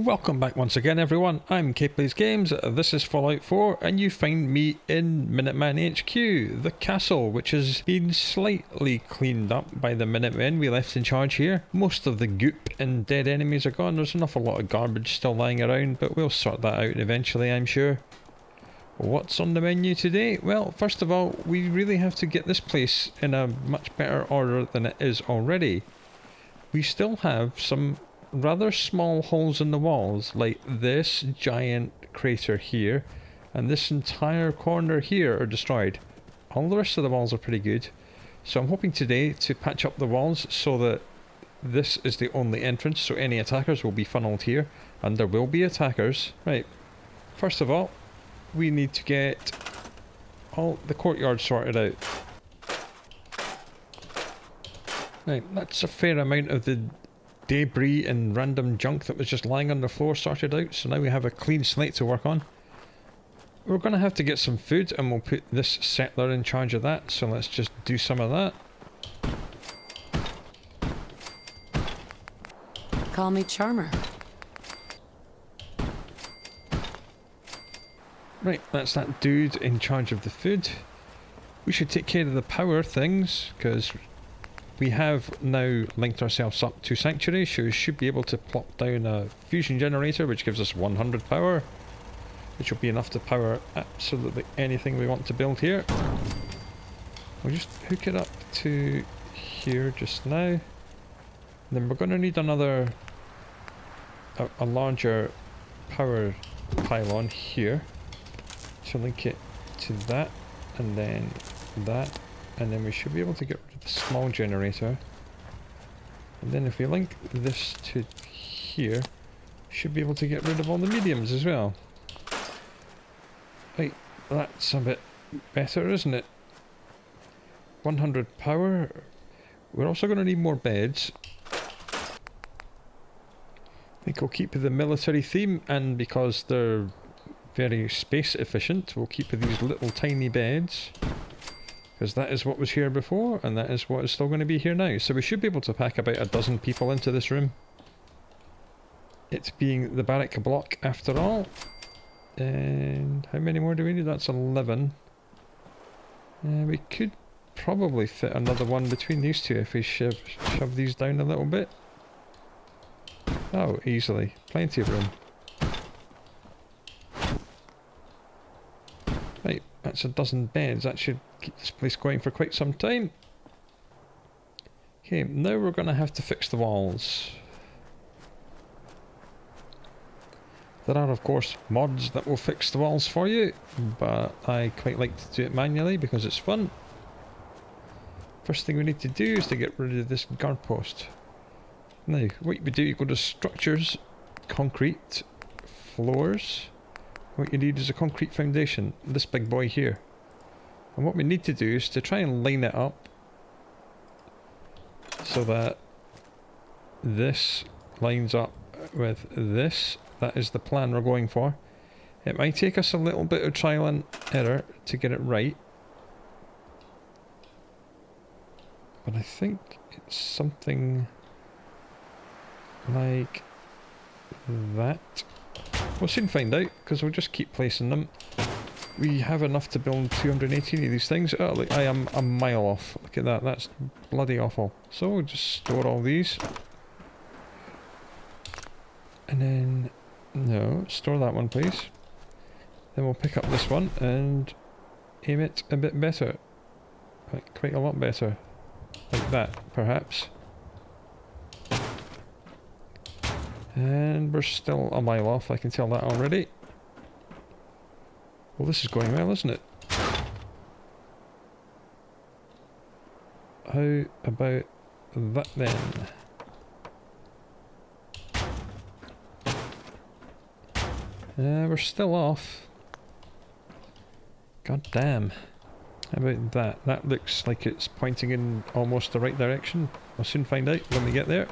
Welcome back once again everyone, I'm Plays Games, this is Fallout 4 and you find me in Minuteman HQ, the castle, which has been slightly cleaned up by the Minutemen we left in charge here. Most of the goop and dead enemies are gone, there's an awful lot of garbage still lying around, but we'll sort that out eventually I'm sure. What's on the menu today? Well, first of all, we really have to get this place in a much better order than it is already. We still have some rather small holes in the walls, like this giant crater here, and this entire corner here are destroyed. All the rest of the walls are pretty good, so I'm hoping today to patch up the walls so that this is the only entrance, so any attackers will be funneled here, and there will be attackers. Right, first of all, we need to get all the courtyard sorted out. Right, that's a fair amount of the debris and random junk that was just lying on the floor sorted out, so now we have a clean slate to work on. We're going to have to get some food and we'll put this settler in charge of that, so let's just do some of that. Call me Charmer. Right, that's that dude in charge of the food. We should take care of the power things, because we have now linked ourselves up to Sanctuary, so we should be able to plop down a fusion generator which gives us 100 power, which will be enough to power absolutely anything we want to build here. We'll just hook it up to here just now. And then we're going to need another, a larger power pylon here to link it to that, and then that. And then we should be able to get rid of the small generator. And then if we link this to here, we should be able to get rid of all the mediums as well. Right, that's a bit better, isn't it? 100 power. We're also going to need more beds. I think we'll keep the military theme, and because they're very space efficient, we'll keep these little tiny beds. Because that is what was here before, and that is what is still going to be here now. So we should be able to pack about a dozen people into this room. It being the barrack block after all. And how many more do we need? That's 11. We could probably fit another one between these two if we shove these down a little bit. Oh, easily. Plenty of room. Right, that's a dozen beds. That should keep this place going for quite some time. Okay, now we're going to have to fix the walls. There are of course mods that will fix the walls for you, but I quite like to do it manually because it's fun. First thing we need to do is to get rid of this guard post. Now, what we do, you go to structures, concrete, floors. What you need is a concrete foundation, this big boy here. And what we need to do is to try and line it up so that this lines up with this. That is the plan we're going for. It might take us a little bit of trial and error to get it right, but I think it's something like that. We'll soon find out, because we'll just keep placing them. We have enough to build 218 of these things. Oh, look, I am a mile off. Look at that, that's bloody awful. So we'll just store all these. And then, no, store that one please. Then we'll pick up this one and aim it a bit better. Like, quite a lot better. Like that, perhaps. And we're still a mile off, I can tell that already. Well, this is going well, isn't it? How about that then? We're still off. God damn. How about that? That looks like it's pointing in almost the right direction. We'll soon find out when we get there.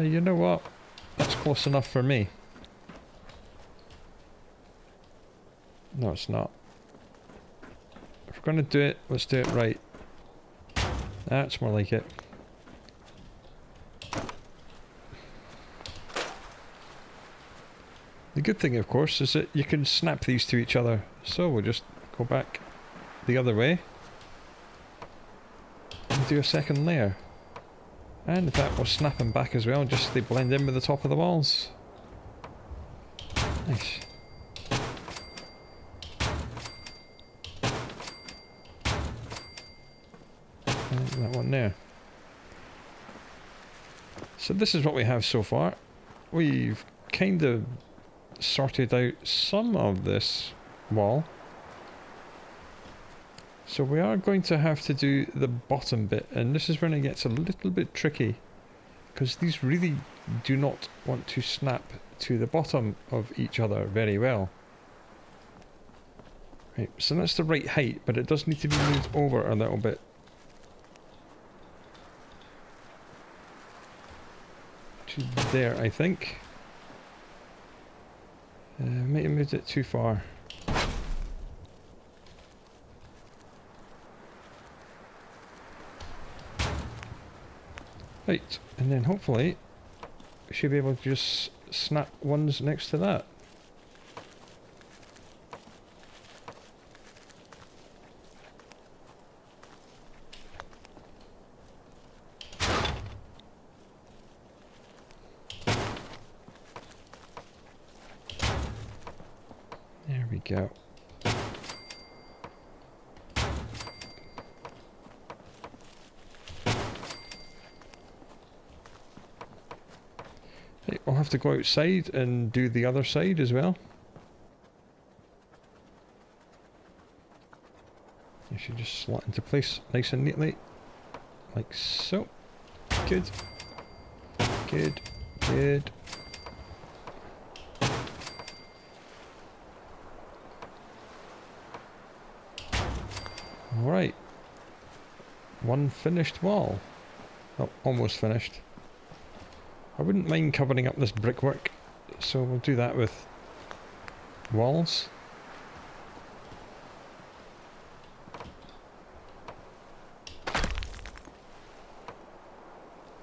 You know what? That's close enough for me. No, it's not. If we're going to do it, let's do it right. That's more like it. The good thing, of course, is that you can snap these to each other. So we'll just go back the other way and do a second layer. And in fact, we'll snap them back as well, just so they blend in with the top of the walls. Nice. And that one there. So this is what we have so far. We've kind of sorted out some of this wall. So we are going to have to do the bottom bit, and this is when it gets a little bit tricky, because these really do not want to snap to the bottom of each other very well. Right, so that's the right height, but it does need to be moved over a little bit. To there, I think. Might have moved it too far. Right, and then hopefully we should be able to just snap ones next to that. There we go. I'll have to go outside and do the other side as well. You should just slot into place nice and neatly, like so. Good. Good. Good. Alright. One finished wall. Oh, almost finished. I wouldn't mind covering up this brickwork, so we'll do that with walls.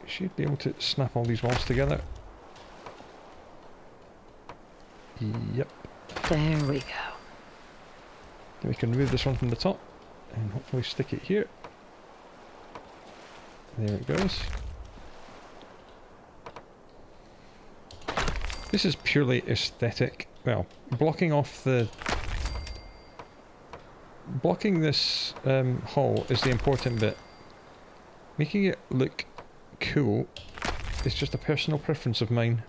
Should be able to snap all these walls together. Yep. There we go. Then we can remove this one from the top and hopefully stick it here. There it goes. This is purely aesthetic. Well, blocking this hole is the important bit. Making it look cool is just a personal preference of mine.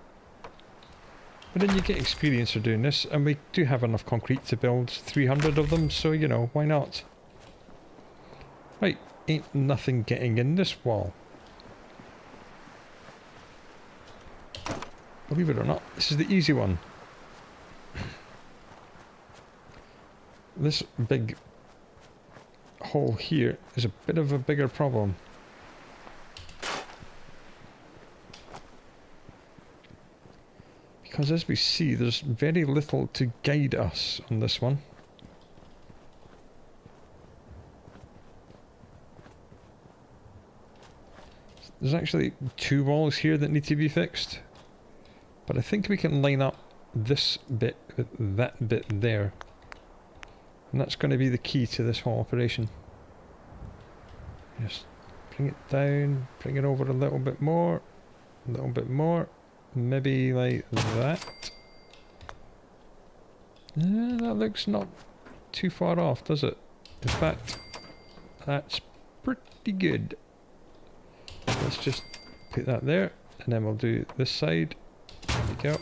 But then you get experience for doing this, and we do have enough concrete to build 300 of them, so you know, why not? Right, ain't nothing getting in this wall. Believe it or not, this is the easy one. This big hole here is a bit of a bigger problem. Because as we see, there's very little to guide us on this one. There's actually two walls here that need to be fixed. But I think we can line up this bit with that bit there. And that's going to be the key to this whole operation. Just bring it down, bring it over a little bit more, maybe like that. That looks not too far off, does it? In fact, that's pretty good. Let's just put that there, and then we'll do this side. There we go.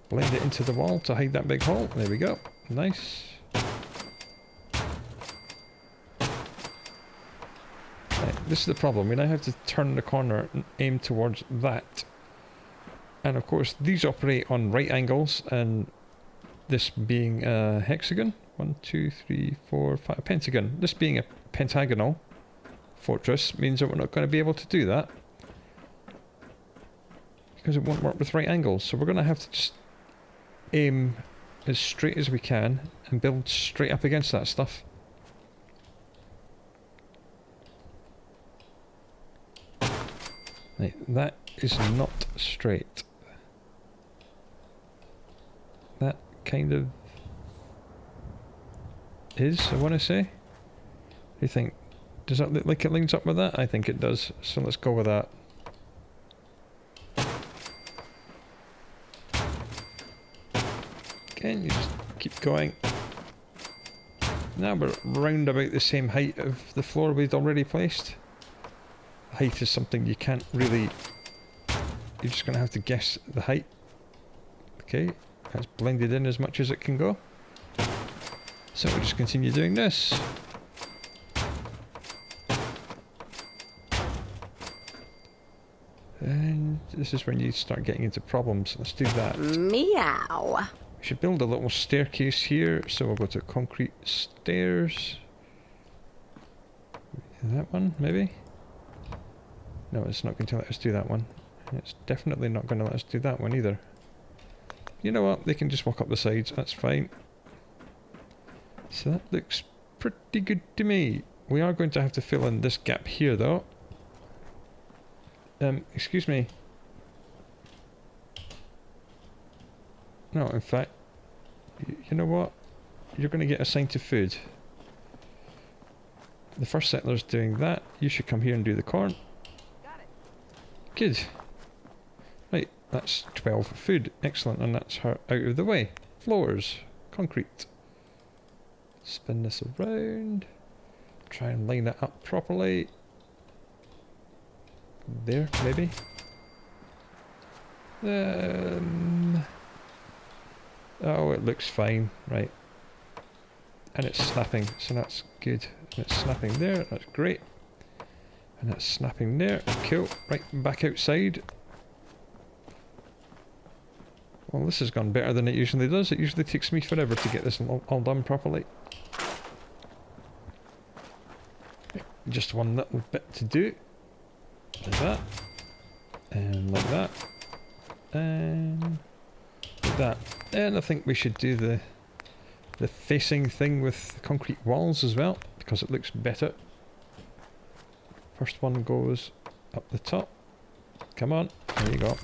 Blend it into the wall to hide that big hole. There we go. Nice. Right, this is the problem. We now have to turn the corner and aim towards that. And of course, these operate on right angles, and this being a hexagon. 1, 2, 3, 4, 5. A pentagon. This being a pentagonal fortress means that we're not going to be able to do that. Because it won't work with right angles, so we're going to have to just aim as straight as we can and build straight up against that stuff. Right, that is not straight. kind of is, I want to say. What do you think? Does that look like it lines up with that? I think it does, so let's go with that. Again, you just keep going. Now we're round about the same height of the floor we'd already placed. Height is something you can't really... You're just going to have to guess the height. Okay, that's blended in as much as it can go. So we'll just continue doing this. And this is when you start getting into problems. Let's do that. Meow. We should build a little staircase here, so we'll go to concrete stairs. That one, maybe? No, it's not going to let us do that one. It's definitely not going to let us do that one either. You know what? They can just walk up the sides, that's fine. So that looks pretty good to me. We are going to have to fill in this gap here, though. Excuse me. No, in fact, you know what? You're going to get assigned to food. The first settler's doing that. You should come here and do the corn. Got it. Good. Right, that's 12 food. Excellent, and that's her out of the way. Floors. Concrete. Spin this around. Try and line it up properly. There, maybe. Oh, it looks fine, right. And it's snapping, so that's good. And it's snapping there, that's great. And it's snapping there, cool. Right, back outside. Well, this has gone better than it usually does. It usually takes me forever to get this all done properly. Just one little bit to do. Like that. And like that. And like that. And I think we should do the facing thing with the concrete walls as well, because it looks better. First one goes up the top. Come on. There you go.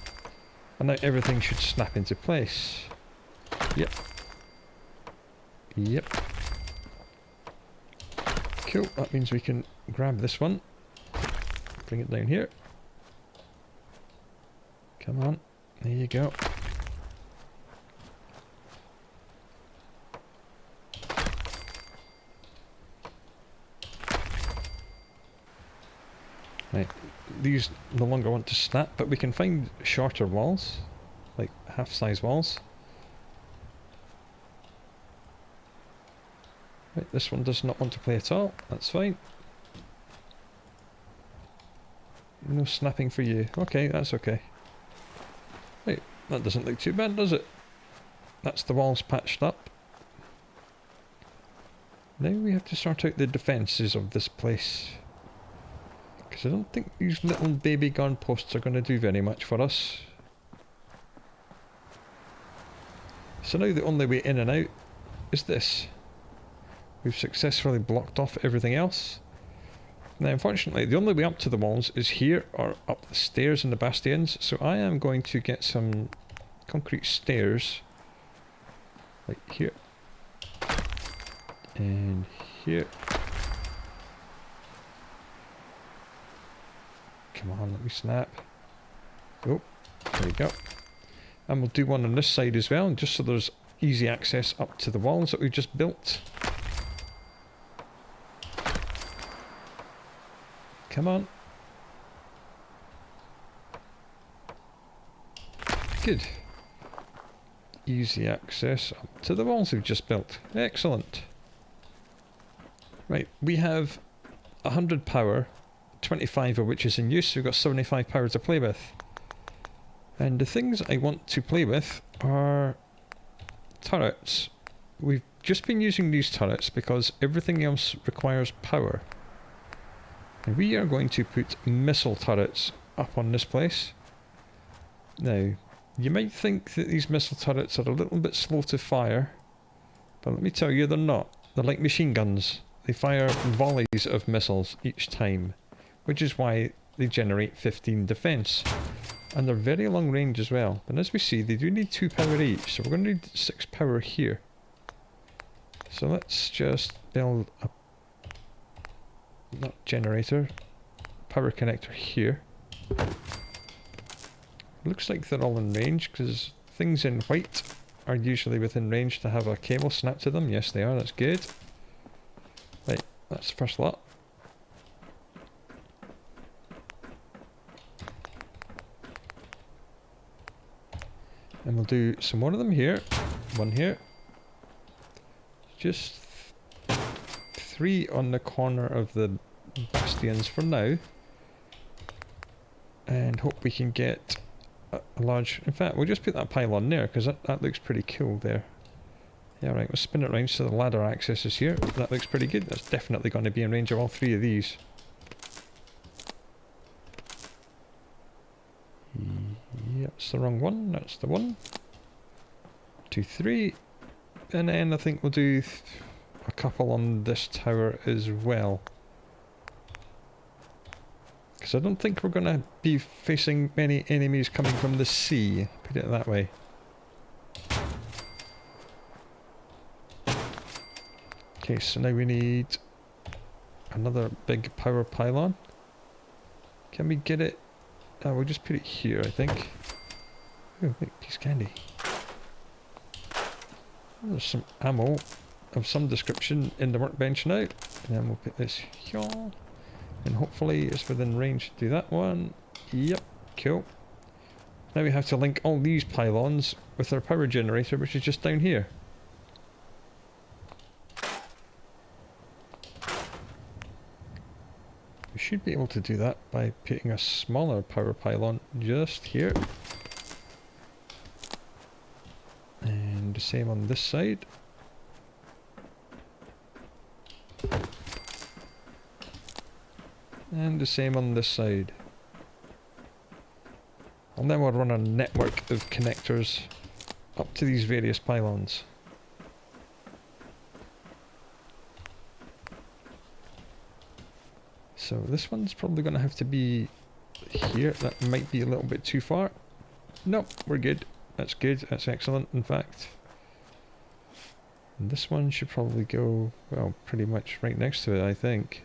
And now everything should snap into place. Yep. Yep. Cool. That means we can grab this one. Bring it down here. Come on. There you go. Right. These no longer want to snap, but we can find shorter walls. Like half-size walls. Right, this one does not want to play at all. That's fine. No snapping for you. Okay, that's okay. Right, that doesn't look too bad, does it? That's the walls patched up. Now we have to sort out the defences of this place. Because I don't think these little baby gun posts are going to do very much for us. So now the only way in and out is this. We've successfully blocked off everything else. Now unfortunately the only way up to the walls is here, or up the stairs in the bastions, so I am going to get some concrete stairs, like here, and here. Come on, let me snap. Oh, there you go. And we'll do one on this side as well, just so there's easy access up to the walls that we've just built. Come on. Good. Easy access up to the walls we've just built. Excellent. Right, we have 100 power, 25 of which is in use, so we've got 75 power to play with. And the things I want to play with are turrets. We've just been using these turrets because everything else requires power. And we are going to put missile turrets up on this place. Now, you might think that these missile turrets are a little bit slow to fire, but let me tell you, they're not. They're like machine guns. They fire volleys of missiles each time, which is why they generate 15 defense. And they're very long range as well. And as we see, they do need 2 power each, so we're going to need 6 power here. So let's just build a not generator, power connector here. Looks like they're all in range because things in white are usually within range to have a cable snapped to them. Yes, they are. That's good. Right, that's the first lot. And we'll do some more of them here. One here. Just 3 on the corner of the bastions for now. And hope we can get a large... In fact, we'll just put that pylon there because that looks pretty cool there. Yeah, right, we'll spin it around so the ladder access is here. That looks pretty good. That's definitely going to be in range of all 3 of these. Yep, it's the wrong one. That's the one. 2, 3. And then I think we'll do a couple on this tower as well. Because I don't think we're going to be facing many enemies coming from the sea. Put it that way. Okay, so now we need another big power pylon. Can we get it? We'll just put it here, I think. Oh, wait, piece of candy. There's some ammo of some description in the workbench now. And then we'll put this here. And hopefully it's within range to do that one. Yep, cool. Now we have to link all these pylons with our power generator, which is just down here. We should be able to do that by putting a smaller power pylon just here. And the same on this side. And the same on this side. And then we'll run a network of connectors up to these various pylons. So this one's probably going to have to be here. That might be a little bit too far. Nope, we're good. That's good. That's excellent, in fact. And this one should probably go, well, pretty much right next to it, I think.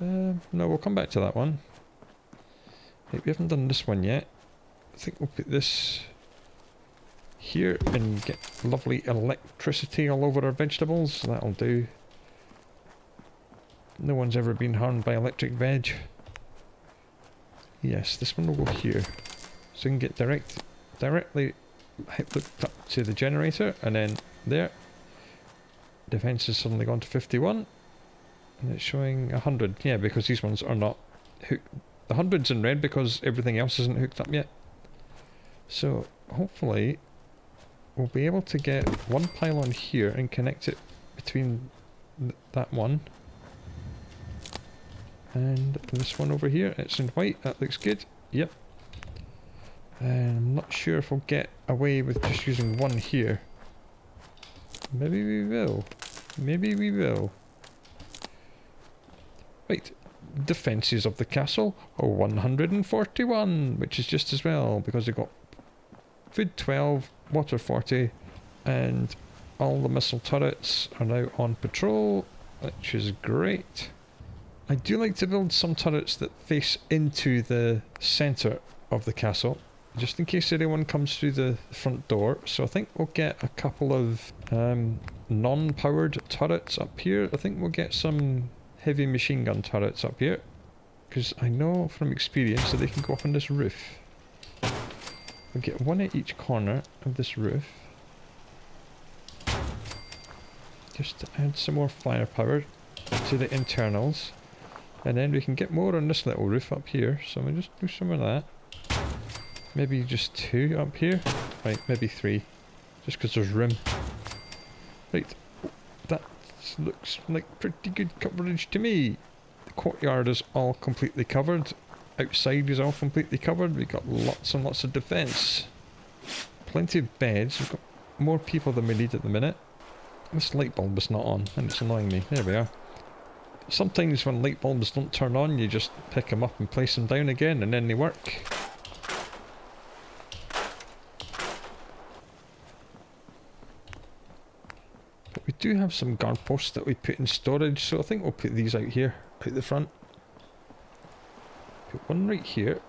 No, we'll come back to that one. Right, we haven't done this one yet. I think we'll put this here and get lovely electricity all over our vegetables. That'll do. No one's ever been harmed by electric veg. Yes, this one will go here. So we can get directly hooked up to the generator, and then there. Defense has suddenly gone to 51. And it's showing 100. Yeah, because these ones are not hooked. The 100's in red because everything else isn't hooked up yet. So hopefully we'll be able to get one pylon here and connect it between that one and this one over here. It's in white. That looks good. Yep. And I'm not sure if we'll get away with just using one here. Maybe we will. Maybe we will. Right. Defences of the castle are 141, which is just as well because they've got food 12, water 40, and all the missile turrets are now on patrol, which is great. I do like to build some turrets that face into the centre of the castle, just in case anyone comes through the front door. So I think we'll get a couple of non-powered turrets up here. I think we'll get some heavy machine gun turrets up here, because I know from experience that they can go up on this roof. We'll get one at each corner of this roof, just to add some more firepower to the internals, and then we can get more on this little roof up here. So we'll just do some of that. Maybe just 2 up here. Right, maybe 3, just because there's room. Right, that looks like pretty good coverage to me. The courtyard is all completely covered. Outside is all completely covered. We've got lots and lots of defence. Plenty of beds. We've got more people than we need at the minute. This light bulb is not on and it's annoying me. There we are. Sometimes when light bulbs don't turn on, you just pick them up and place them down again and then they work. do have some guard posts that we put in storage, so I think we'll put these out here, out the front. Put one right here.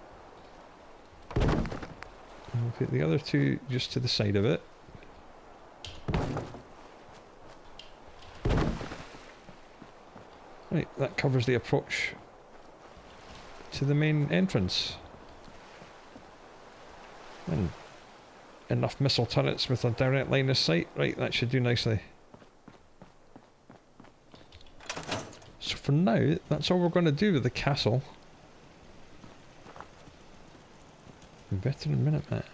And we'll put the other two just to the side of it. Right, that covers the approach to the main entrance. And enough missile turrets with a direct line of sight. Right, that should do nicely. So for now, that's all we're going to do with the castle. Veteran Minuteman.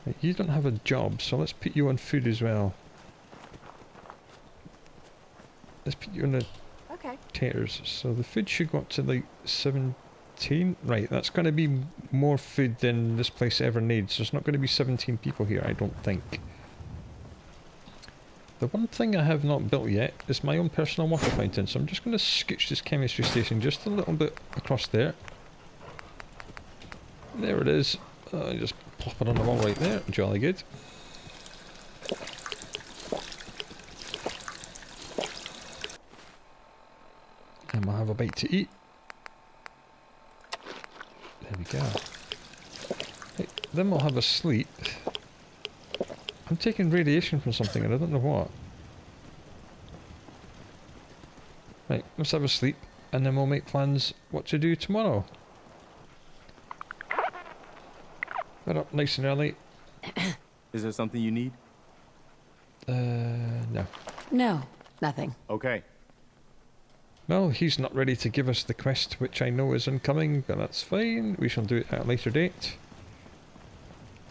Right, you don't have a job, so let's put you on food as well. Let's put you on the taters. So the food should go up to like 17. Right, that's going to be more food than this place ever needs. There's not going to be 17 people here, I don't think. The one thing I have not built yet is my own personal water fountain, so I'm just going to scooch this chemistry station just a little bit across there. There it is. Just plop it on the wall right there. Jolly good. And we'll have a bite to eat. There we go. Right, then we'll have a sleep. I'm taking radiation from something and I don't know what. Right, let's have a sleep and then we'll make plans what to do tomorrow. We're up nice and early. Is there something you need? No. No, nothing. Okay. Well, he's not ready to give us the quest, which I know is incoming, but that's fine. We shall do it at a later date.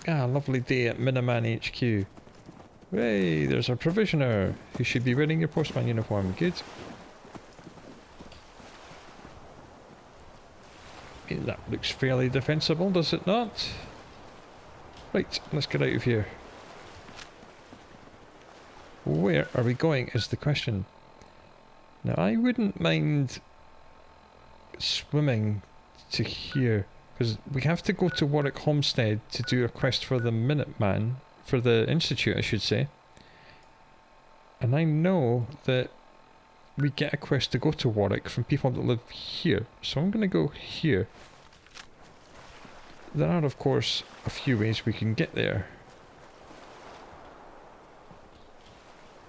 Ah, lovely day at Miniman HQ. Hooray, there's our provisioner. You should be wearing your postman uniform. Good. Yeah, that looks fairly defensible, does it not? Right, let's get out of here. Where are we going is the question. Now, I wouldn't mind swimming to here, because we have to go to Warwick Homestead to do a quest for the Minuteman, for the Institute I should say. And I know that we get a quest to go to Warwick from people that live here, so I'm going to go here. There are of course a few ways we can get there.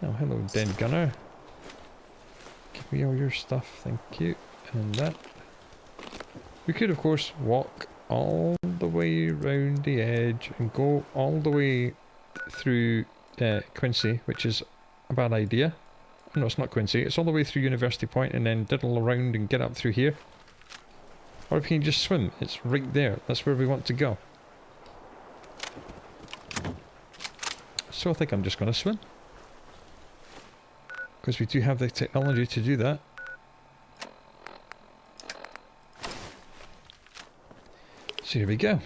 Oh, hello Den Gunner. Give me all your stuff, thank you. And that. We could of course walk all the way round the edge and go all the way through Quincy, which is a bad idea. No, it's not Quincy, it's all the way through University Point and then diddle around and get up through here. Or if you can just swim, it's right there, that's where we want to go. So I think I'm just going to swim. Because we do have the technology to do that. So here we go.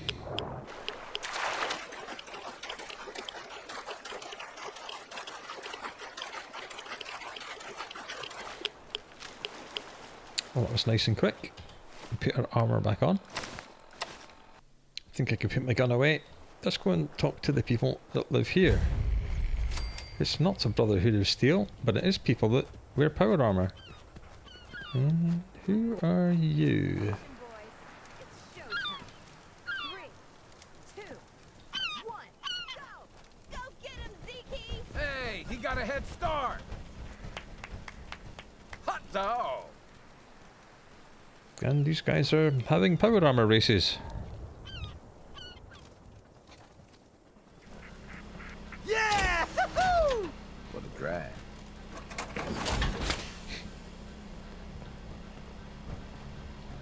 Well, that was nice and quick. Put our armour back on. I think I can put my gun away. Let's go and talk to the people that live here. It's not a Brotherhood of Steel, but it is people that wear power armour. And who are you? Hey, he got a head start. Hot dog. And these guys are having power armour races. Yeah! What a drag.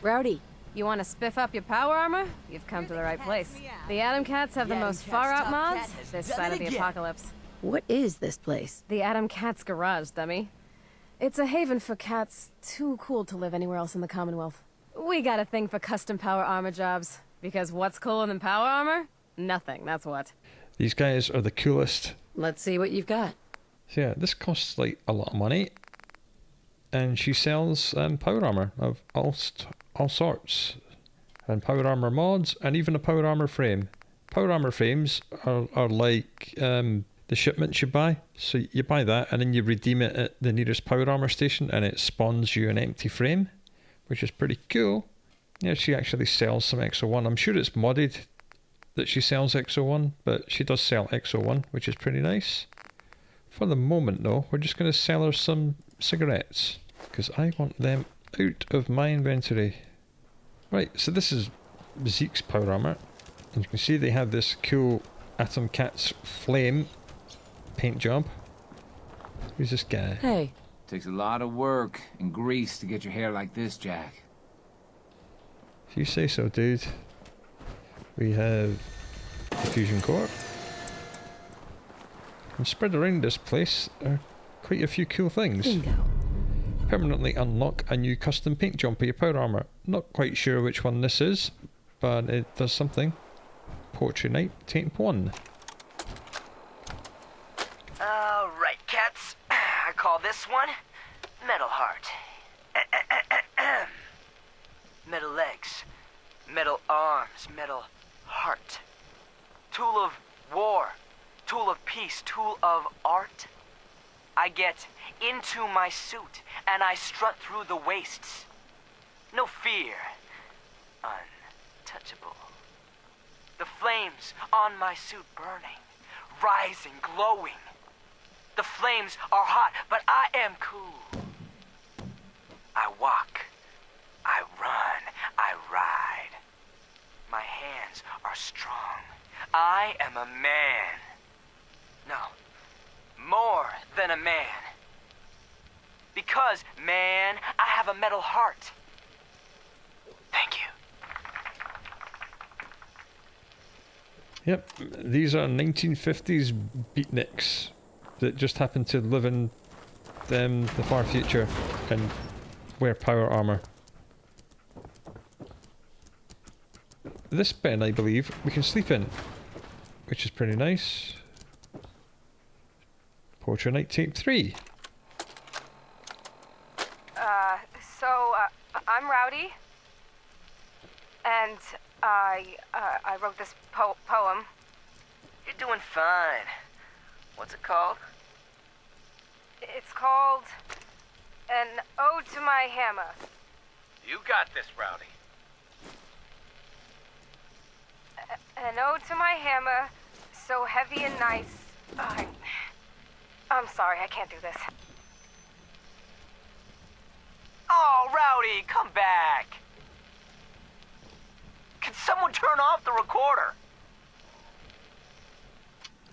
Rowdy, you want to spiff up your power armor? You've come to the right place. The Atom Cats have the most far-out mods this side of the apocalypse. What is this place? The Atom Cats Garage, dummy. It's a haven for cats too cool to live anywhere else in the Commonwealth. We got a thing for custom power armor jobs, because what's cooler than power armor? Nothing, that's what. These guys are the coolest. Let's see what you've got. So yeah, this costs like a lot of money. And she sells power armour of all sorts. And power armour mods, and even a power armour frame. Power armour frames are like the shipments you buy. So you buy that and then you redeem it at the nearest power armor station and it spawns you an empty frame, which is pretty cool. Yeah, she actually sells some XO1. I'm sure it's modded that she sells XO1, but she does sell XO1, which is pretty nice. For the moment though, we're just going to sell her some cigarettes, because I want them out of my inventory. Right, so this is Zeke's power armor. And you can see they have this cool Atom Cat's flame paint job. Who's this guy? Hey, Takes a lot of work and grease to get your hair like this, Jack. If you say so, dude. We have the fusion core. And spread around this place are quite a few cool things. bingo. Permanently unlock a new custom paint job for your power armor. Not quite sure which one this is, but it does something. Poetry Night, Tape 1. Alright, cats. I call this one Metal Heart. Metal legs, metal arms, metal heart. Tool of war, tool of peace, tool of art. I get into my suit and I strut through the wastes. No fear. Untouchable. The flames on my suit burning, rising, glowing. The flames are hot, but I am cool. I walk, I run, I ride. My hands are strong. I am a man. No, more than a man. Because, man, I have a metal heart. Thank you. Yep, these are 1950s beatniks that just happen to live in the far future and wear power armor. This bed, I believe, we can sleep in, which is pretty nice. Poetry Night Tape 3. I'm Rowdy, and I wrote this poem. You're doing fine. What's it called? It's called An Ode to My Hammer. You got this, Rowdy. An ode to my hammer, so heavy and nice. I'm sorry, I can't do this. Oh, Rowdy, come back. Can someone turn off the recorder?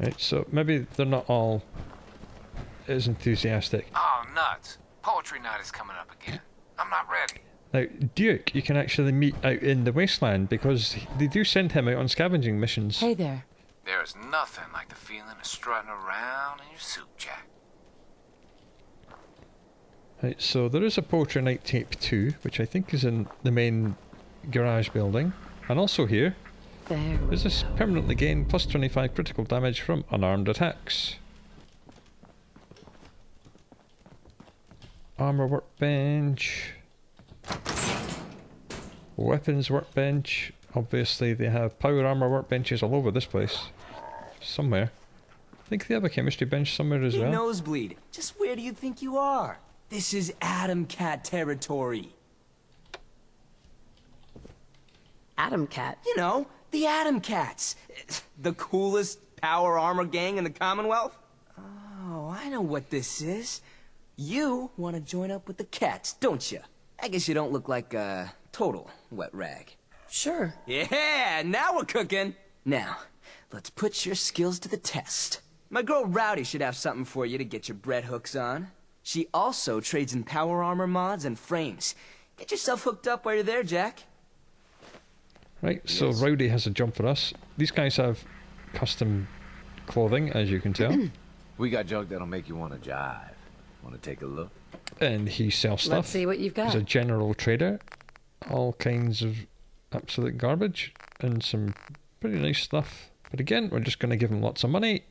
Right, so maybe they're not all as enthusiastic. Oh, nuts. Poetry night is coming up again. I'm not ready. Now, Duke, you can actually meet out in the wasteland because they do send him out on scavenging missions. Hey there. There's nothing like the feeling of strutting around in your suit, Jack. Right, so there is a Poetry Night Tape 2, which I think is in the main garage building. And also here, There we is this go. permanently gain plus 25 critical damage from unarmed attacks. Armor workbench. Weapons workbench. Obviously they have power armor workbenches all over this place. Somewhere. I think they have a chemistry bench somewhere as Hey, well. Nosebleed, just where do you think you are? This is Atom Cat territory. Atom Cat. You know, the Atom Cats. The coolest power armor gang in the Commonwealth. Oh, I know what this is. You want to join up with the cats, don't you? I guess you don't look like a total wet rag. Sure. Yeah, now we're cooking. Now, let's put your skills to the test. My girl Rowdy should have something for you to get your bread hooks on. She also trades in power armor mods and frames. Get yourself hooked up while you're there, Jack. Right, so Rowdy has a job for us. These guys have custom clothing, as you can tell. We got junk that'll make you want to jive. Want to take a look? And he sells stuff. Let's see what you've He's got. a general trader. All kinds of absolute garbage and some pretty nice stuff. But again, we're just going to give him lots of money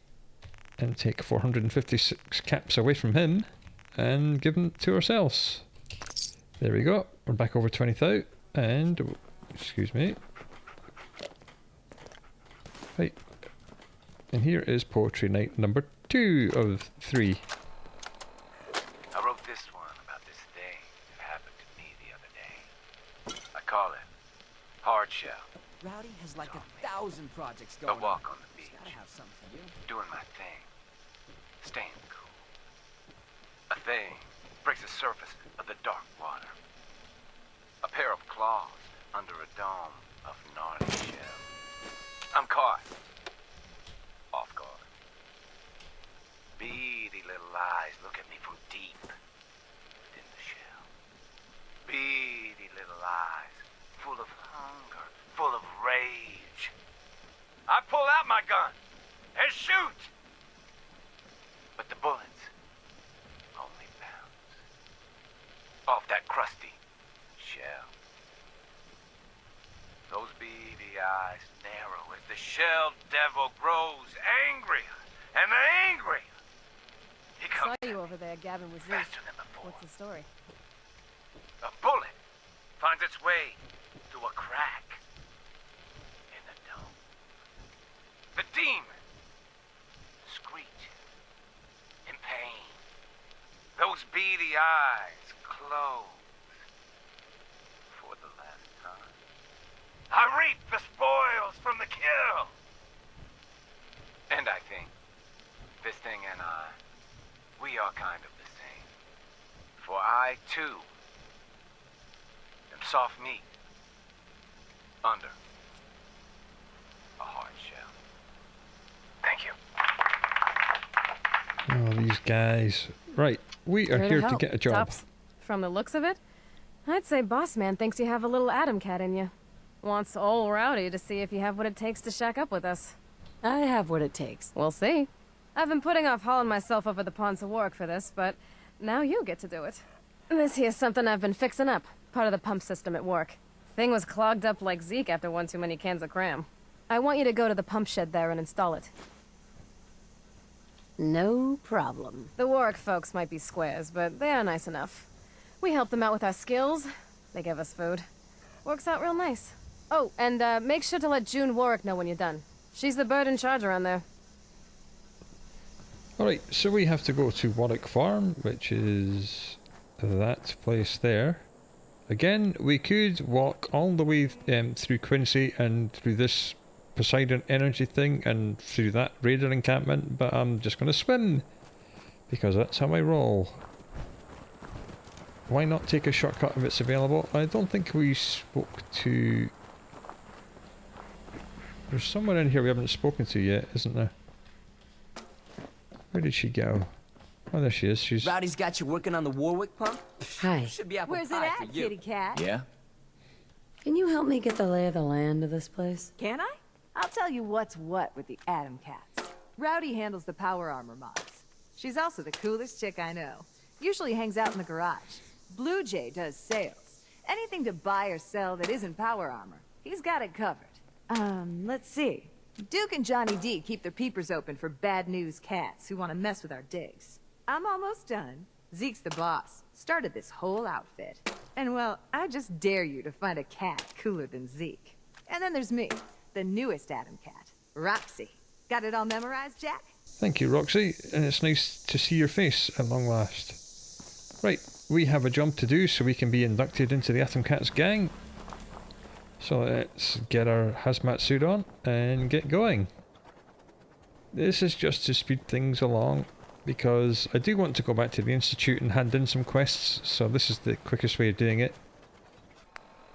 and take 456 caps away from him and give them to ourselves. There we go. We're back over 20,000 and... excuse me. Right. And here is poetry night number 2 of 3. I wrote this one about this thing that happened to me the other day. I call it Hard Shell. Rowdy has like 1,000 projects A going on. walk on the beach. Gotta have something for you. Doing my thing. Staying cool. A thing breaks the surface of the dark water. A pair of claws under a dome of gnarly shell. I'm caught. Off guard. Beady little eyes look at me from deep within the shell. Beady little eyes, full of hunger, full of rage. I pull out my gun and shoot. But the bullets only bounce off that crusty shell. Those beady eyes narrow as the shell devil grows angrier and angrier. He comes Saw you over there gabbing with Zeus. faster than before. What's the story? A bullet finds its way through a crack in the dome. The demon screeches in pain. Those beady eyes close for the last time. I reap the spoils from the kill. And I think this thing and I, we are kind of the same. For I, too, am soft meat under a hard shell. Thank you. Oh, these guys. Right, we are here to get a job. Tops. From the looks of it, I'd say Boss Man thinks you have a little Atom Cat in you. Wants old Rowdy to see if you have what it takes to shack up with us. I have what it takes. We'll see. I've been putting off hauling myself over the ponds of Warwick for this, but now you get to do it. This here's something I've been fixing up. Part of the pump system at work. Thing was clogged up like Zeke after one too many cans of cram. I want you to go to the pump shed there and install it. No problem. The Warwick folks might be squares, but they are nice enough. We help them out with our skills. They give us food. Works out real nice. Oh, and make sure to let June Warwick know when you're done. She's the bird in charge around there. Alright, so we have to go to Warwick Farm, which is that place there. Again, we could walk all the way through Quincy and through this Poseidon energy thing and through that raider encampment, but I'm just going to swim because that's how I roll. Why not take a shortcut if it's available? I don't think we spoke to... There's someone in here we haven't spoken to yet, isn't there? Where did she go? Oh, there she is. She's... Rowdy's got you working on the Warwick pump? Hi. Should be apple Where's it pie at, for you. kitty cat? Yeah? Can you help me get the lay of the land of this place? Can I? I'll tell you what's what with the Atom Cats. Rowdy handles the power armor mobs. She's also the coolest chick I know. Usually hangs out in the garage. Blue Jay does sales. Anything to buy or sell that isn't power armor. He's got it covered. Let's see. Duke and Johnny D keep their peepers open for bad news cats who want to mess with our digs. I'm almost done. Zeke's the boss. Started this whole outfit. And well, I just dare you to find a cat cooler than Zeke. And then there's me, the newest Atom Cat, Roxy. Got it all memorized, Jack? Thank you, Roxy, and it's nice to see your face at long last. Right, we have a job to do so we can be inducted into the Atom Cats gang. So let's get our hazmat suit on and get going. This is just to speed things along because I do want to go back to the Institute and hand in some quests, so this is the quickest way of doing it.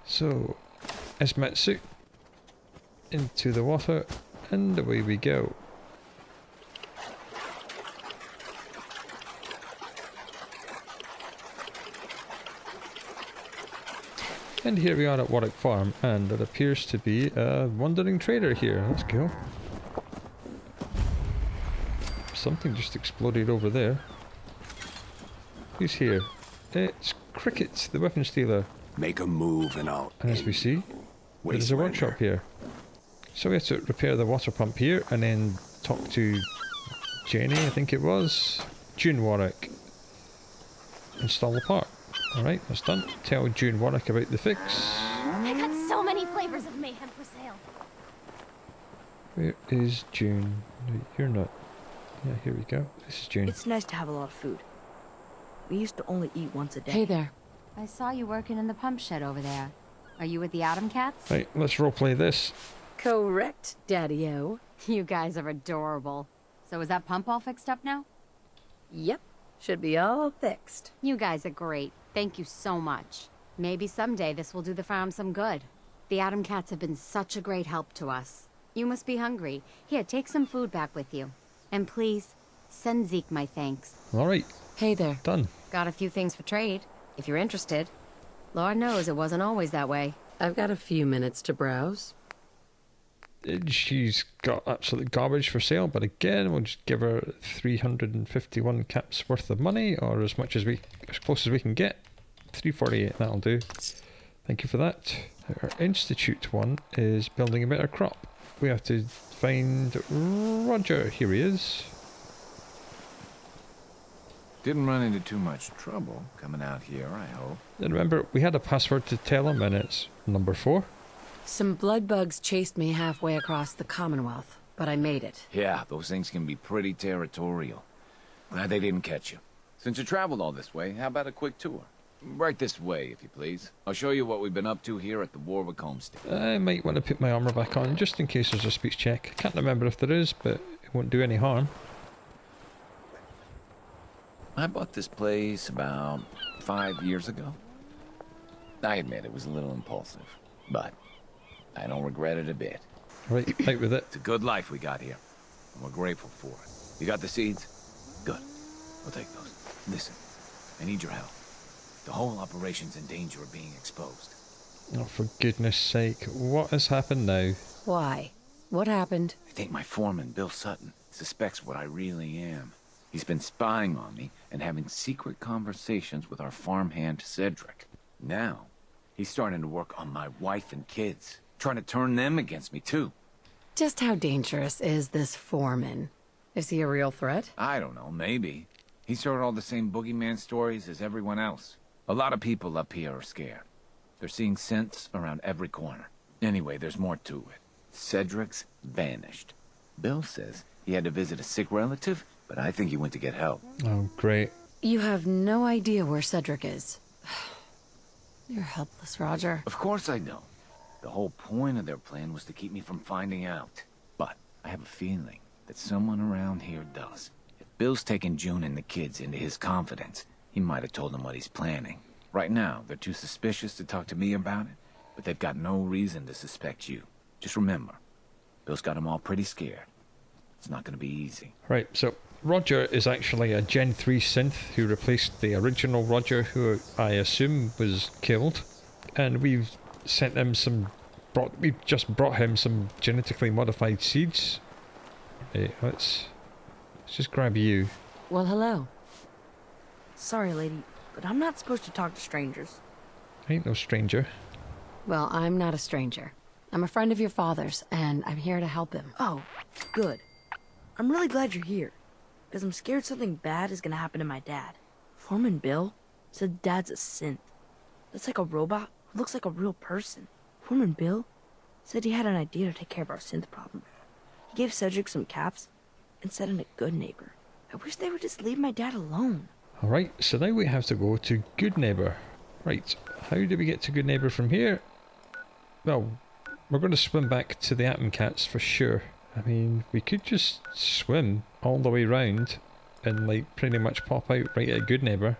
So, hazmat suit into the water and away we go. And here we are at Warwick Farm, and there appears to be a wandering trader here. Let's go. Something just exploded over there. Who's here? It's Cricket, the weapon stealer. Make a move and I'll... And as we see, there's a workshop here. So we have to repair the water pump here, and then talk to Jenny, I think it was. June Warwick. Install the part. Alright, that's done. Tell June Warwick about the fix. I got so many flavors of mayhem for sale. Where is June? No, you're not. Yeah, here we go. This is June. It's nice to have a lot of food. We used to only eat once a day. Hey there. I saw you working in the pump shed over there. Are you with the Atom Cats? Right, let's roleplay this. Correct, Daddy-o. You guys are adorable. So is that pump all fixed up now? Yep. Should be all fixed. You guys are great. Thank you so much. Maybe someday this will do the farm some good. The Atom Cats have been such a great help to us. You must be hungry. Here, take some food back with you. And please, send Zeke my thanks. Alright. Hey there. Done. Got a few things for trade, if you're interested. Lord knows it wasn't always that way. I've got a few minutes to browse. She's got absolute garbage for sale, but again, we'll just give her 351 caps worth of money, or as close as we can get. 348, that'll do. Thank you for that. Our institute one is building a better crop. We have to find Roger. Here he is. Didn't run into too much trouble coming out here, I hope. And remember, we had a password to tell him, and it's number 4. Some blood bugs chased me halfway across the Commonwealth, but I made it. Yeah, those things can be pretty territorial. Glad they didn't catch you. Since you traveled all this way, how about a quick tour? Right this way, if you please. I'll show you what we've been up to here at the Warwick Homestead. I might want to put my armour back on, just in case there's a speech check. I can't remember if there is, but it won't do any harm. I bought this place about 5 years ago. I admit it was a little impulsive, but I don't regret it a bit. Right, out with it. It's a good life we got here, and we're grateful for it. You got the seeds? Good. I'll take those. Listen, I need your help. The whole operation's in danger of being exposed. Oh, for goodness sake, what has happened now? Why? What happened? I think my foreman, Bill Sutton, suspects what I really am. He's been spying on me and having secret conversations with our farmhand, Cedric. Now, he's starting to work on my wife and kids, trying to turn them against me, too. Just how dangerous is this foreman? Is he a real threat? I don't know, maybe. He's heard all the same boogeyman stories as everyone else. A lot of people up here are scared. They're seeing scents around every corner. Anyway, there's more to it. Cedric's vanished. Bill says he had to visit a sick relative, but I think he went to get help. Oh, great. You have no idea where Cedric is. You're helpless, Roger. Of course I don't. The whole point of their plan was to keep me from finding out. But I have a feeling that someone around here does. If Bill's taken June and the kids into his confidence, he might have told them what he's planning. Right now, they're too suspicious to talk to me about it, but they've got no reason to suspect you. Just remember, Bill's got them all pretty scared. It's not going to be easy. Right, so Roger is actually a Gen 3 synth who replaced the original Roger, who I assume was killed. And we've sent him we've just brought him some genetically modified seeds. Right, let's just grab you. Well, hello. Sorry, lady, but I'm not supposed to talk to strangers. Ain't no stranger. Well, I'm not a stranger. I'm a friend of your father's, and I'm here to help him. Oh, good. I'm really glad you're here, because I'm scared something bad is gonna happen to my dad. Foreman Bill said Dad's a synth. That's like a robot who looks like a real person. Foreman Bill said he had an idea to take care of our synth problem. He gave Cedric some caps and said I'm a good neighbor. I wish they would just leave my dad alone. Alright, so now we have to go to Good Neighbour. Right, how do we get to Good Neighbour from here? Well, we're going to swim back to the Atom Cats for sure. I mean, we could just swim all the way round and like pretty much pop out right at Good Neighbour.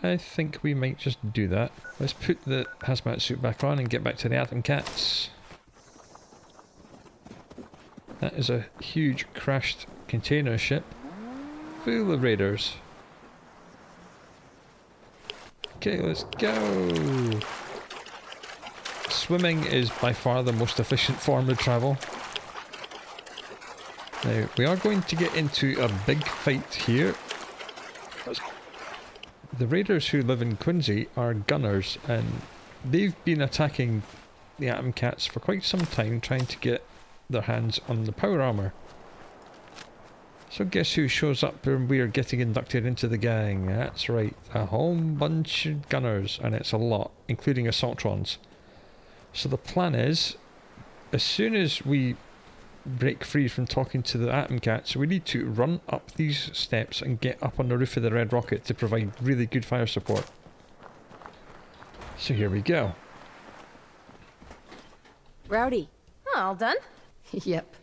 I think we might just do that. Let's put the hazmat suit back on and get back to the Atom Cats. That is a huge crashed container ship full of raiders. Okay, let's go! Swimming is by far the most efficient form of travel. Now, we are going to get into a big fight here. The raiders who live in Quincy are gunners, and they've been attacking the Atom Cats for quite some time, trying to get their hands on the power armor. So guess who shows up when we are getting inducted into the gang? That's right, a whole bunch of gunners, and it's a lot, including assaultrons. So the plan is, as soon as we break free from talking to the atom cat, so we need to run up these steps and get up on the roof of the red rocket to provide really good fire support. So here we go. Rowdy. Oh, all done? Yep.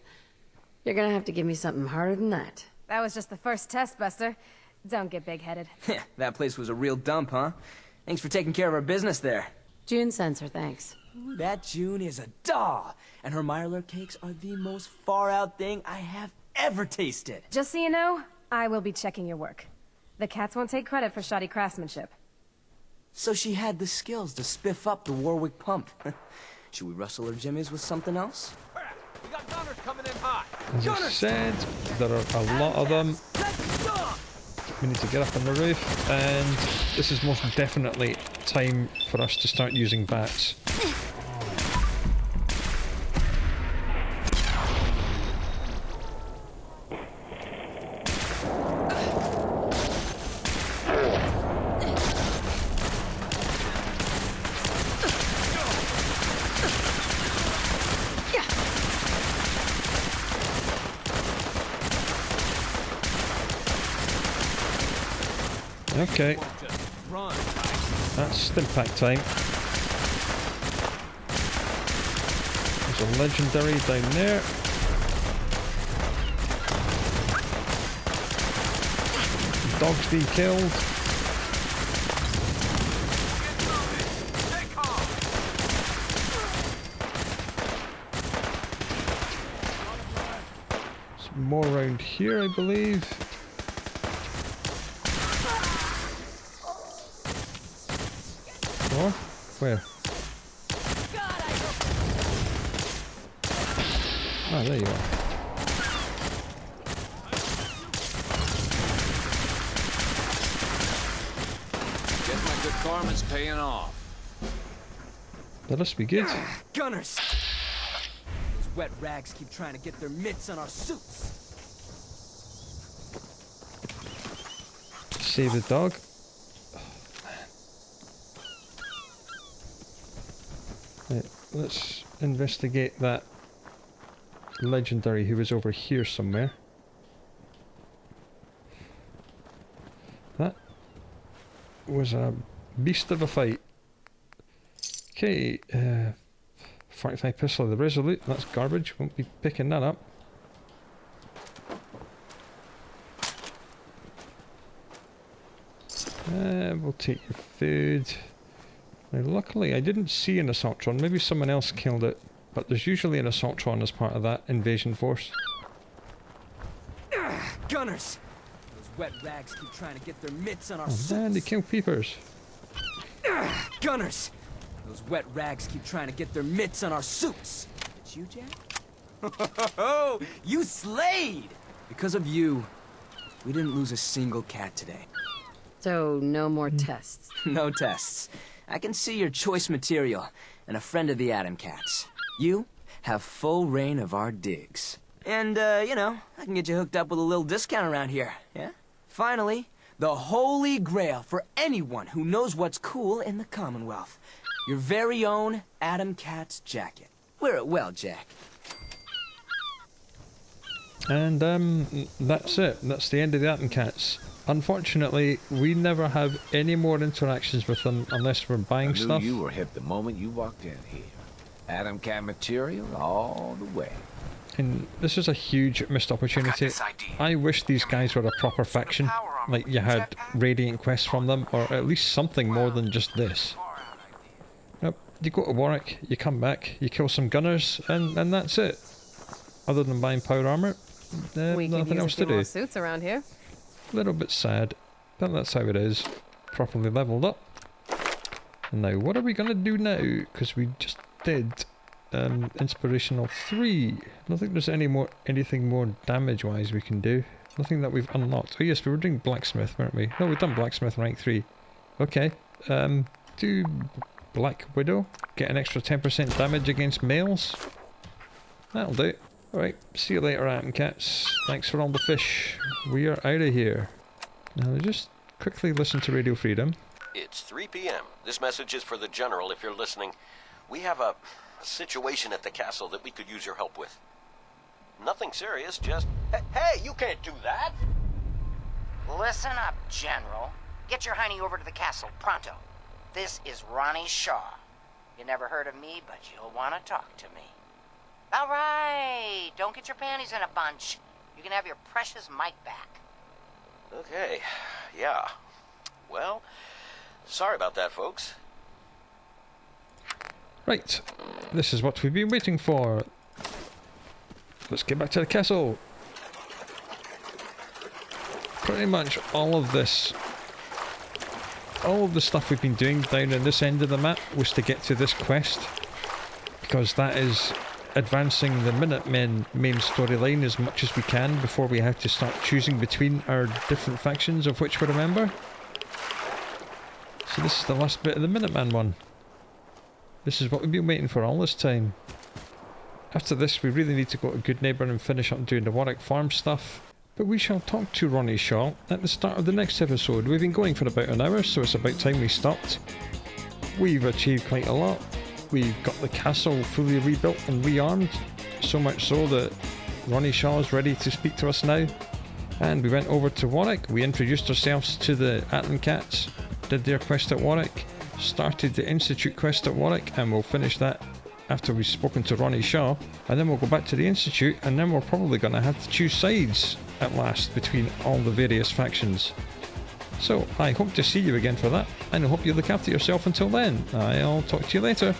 You're gonna have to give me something harder than that. That was just the first test, Buster. Don't get big-headed. That place was a real dump, huh? Thanks for taking care of our business there. June sends her thanks. Ooh, that June is a doll, and her Mirelurk cakes are the most far-out thing I have ever tasted. Just so you know, I will be checking your work. The cats won't take credit for shoddy craftsmanship. So she had the skills to spiff up the Warwick pump. Should we rustle her jimmies with something else? We got gunners coming in hot. As I said, there are a lot of them. We need to get up on the roof, and this is most definitely time for us to start using bats. Okay, that's Stimpack time. There's a legendary down there. Dog's been killed. There's more around here, I believe. Where? Ah, there you are. Guess my good karma's paying off. That must be good. Gunners! Those wet rags keep trying to get their mitts on our suits. Save the dog. Right, let's investigate that legendary who was over here somewhere. That was a beast of a fight. Okay, 45 pistol of the Resolute, that's garbage, won't be picking that up. We'll take your food. Now, luckily, I didn't see an Assaultron. Maybe someone else killed it, but there's usually an Assaultron as part of that invasion force. Gunners! Those wet rags keep trying to get their mitts on our suits. Man, they kill peepers. Gunners! Those wet rags keep trying to get their mitts on our suits. It's you, Jack? Oh, you slayed! Because of you, we didn't lose a single cat today. So, no more tests. No tests. I can see your choice material, and a friend of the Atom Cats. You have full reign of our digs. And, you know, I can get you hooked up with a little discount around here, yeah? Finally, the holy grail for anyone who knows what's cool in the Commonwealth. Your very own Atom Cats jacket. Wear it well, Jack. And, that's it. That's the end of the Atom Cats. Unfortunately, we never have any more interactions with them unless we're buying stuff. I knew you were hip the moment you walked in here. Atom Cat material all the way. And this is a huge missed opportunity. I wish these guys were a proper faction. Like you had Radiant quests from them, or at least something more than just this. Nope. You go to Warwick, you come back, you kill some gunners, and that's it. Other than buying power armor, nothing else to do. Suits around here. A little bit sad, but that's how it is. Properly leveled up. And now, what are we going to do now? Because we just did Inspirational 3. I don't think there's anything more damage-wise we can do. Nothing that we've unlocked. Oh yes, we were doing Blacksmith, weren't we? No, we've done Blacksmith rank 3. Okay. Do Black Widow. Get an extra 10% damage against males. That'll do. Alright, see you later, Atom Cats. Thanks for all the fish. We are out of here. Now, just quickly listen to Radio Freedom. It's 3 p.m. This message is for the General, if you're listening. We have a situation at the castle that we could use your help with. Nothing serious, just... Hey, you can't do that! Listen up, General. Get your hiney over to the castle, pronto. This is Ronnie Shaw. You never heard of me, but you'll want to talk to me. All right, don't get your panties in a bunch. You can have your precious mic back. Okay, yeah. Well, sorry about that, folks. Right, this is what we've been waiting for. Let's get back to the castle. Pretty much all of the stuff we've been doing down in this end of the map was to get to this quest, because that is advancing the Minutemen main storyline as much as we can before we have to start choosing between our different factions, of which we're a member. So this is the last bit of the Minuteman one. This is what we've been waiting for all this time. After this, we really need to go to Good Neighbour and finish up doing the Warwick farm stuff. But we shall talk to Ronnie Shaw at the start of the next episode. We've been going for about an hour, so it's about time we stopped. We've achieved quite a lot. We've got the castle fully rebuilt and rearmed, so much so that Ronnie Shaw is ready to speak to us now. And we went over to Warwick, we introduced ourselves to the Atom Cats, did their quest at Warwick, started the Institute quest at Warwick, and we'll finish that after we've spoken to Ronnie Shaw, and then we'll go back to the Institute, and then we're probably going to have to choose sides at last between all the various factions. So I hope to see you again for that, and I hope you look after yourself until then. I'll talk to you later.